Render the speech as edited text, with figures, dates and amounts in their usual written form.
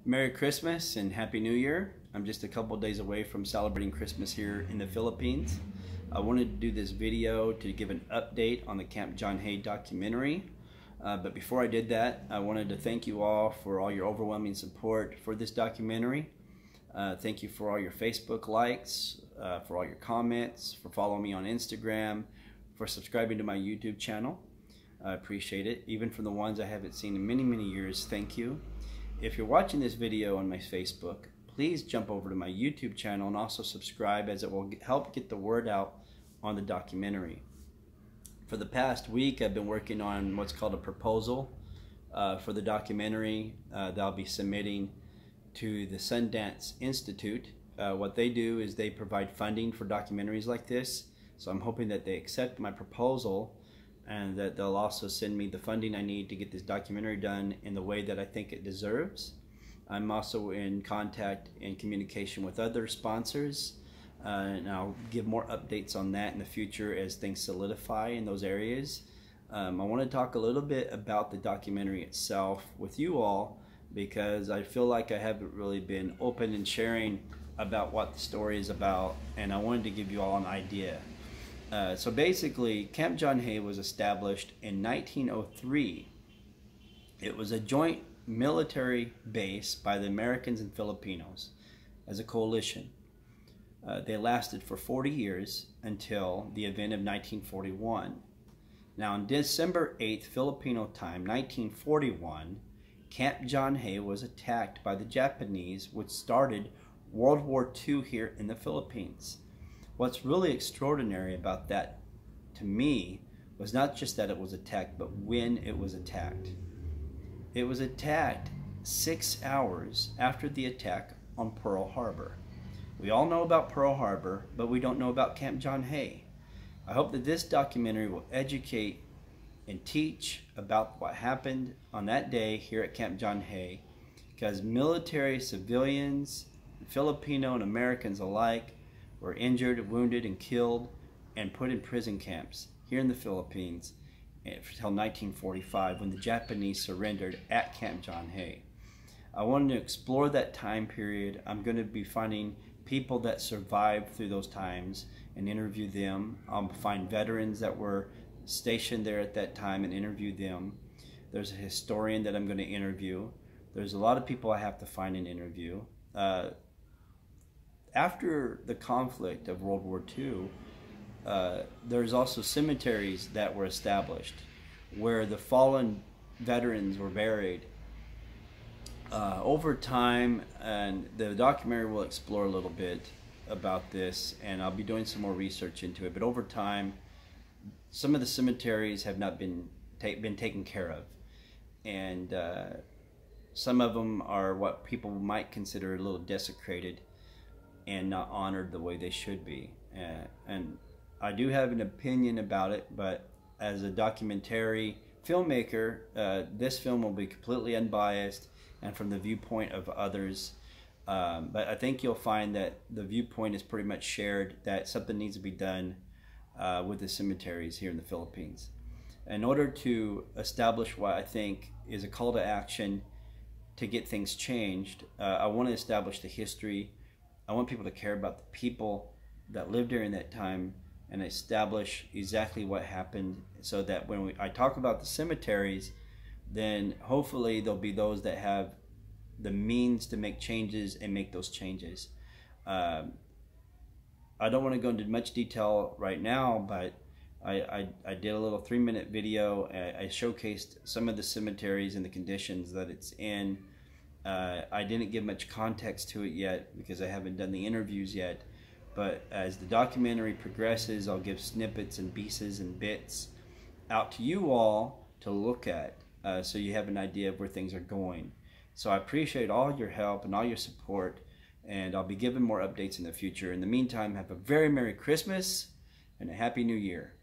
Merry Christmas and Happy New Year. I'm just a couple days away from celebrating Christmas here in the Philippines. I wanted to do this video to give an update on the Camp John Hay documentary. But before I did that, I wanted to thank you all for all your overwhelming support for this documentary. Thank you for all your Facebook likes, for all your comments, for following me on Instagram, for subscribing to my YouTube channel. I appreciate it. Even for the ones I haven't seen in many years, thank you. If you're watching this video on my Facebook, please jump over to my YouTube channel and also subscribe, as it will help get the word out on the documentary. For the past week, I've been working on what's called a proposal for the documentary that I'll be submitting to the Sundance Institute. What they do is they provide funding for documentaries like this. So I'm hoping that they accept my proposal and that they'll also send me the funding I need to get this documentary done in the way that I think it deserves. I'm also in contact and communication with other sponsors, and I'll give more updates on that in the future as things solidify in those areas. I want to talk a little bit about the documentary itself with you all, because I feel like I haven't really been open and sharing about what the story is about, and I wanted to give you all an idea. So basically, Camp John Hay was established in 1903. It was a joint military base by the Americans and Filipinos as a coalition. They lasted for 40 years until the event of 1941. Now, on December 8th, Filipino time, 1941, Camp John Hay was attacked by the Japanese, which started World War II here in the Philippines. What's really extraordinary about that, to me, was not just that it was attacked, but when it was attacked. It was attacked 6 hours after the attack on Pearl Harbor. We all know about Pearl Harbor, but we don't know about Camp John Hay. I hope that this documentary will educate and teach about what happened on that day here at Camp John Hay, because military, civilians, Filipino and Americans alike were injured, wounded, and killed and put in prison camps here in the Philippines until 1945, when the Japanese surrendered at Camp John Hay. I wanted to explore that time period. I'm going to be finding people that survived through those times and interview them. I'll find veterans that were stationed there at that time and interview them. There's a historian that I'm going to interview. There's a lot of people I have to find and interview. After the conflict of World War II, there's also cemeteries that were established where the fallen veterans were buried. Over time, and the documentary will explore a little bit about this, and I'll be doing some more research into it, but over time, some of the cemeteries have not been taken care of, and some of them are what people might consider a little desecrated and not honored the way they should be. And I do have an opinion about it, but as a documentary filmmaker, this film will be completely unbiased and from the viewpoint of others. But I think you'll find that the viewpoint is pretty much shared, that something needs to be done with the cemeteries here in the Philippines. In order to establish what I think is a call to action to get things changed, I want to establish the history. I want people to care about the people that lived during that time and establish exactly what happened, so that when I talk about the cemeteries, then hopefully there'll be those that have the means to make changes and make those changes. I don't want to go into much detail right now, but I did a little 3-minute video. I showcased some of the cemeteries and the conditions that it's in. I didn't give much context to it yet because I haven't done the interviews yet, but as the documentary progresses, I'll give snippets and pieces and bits out to you all to look at, so you have an idea of where things are going. So I appreciate all your help and all your support, and I'll be giving more updates in the future. In the meantime, have a very Merry Christmas and a Happy New Year.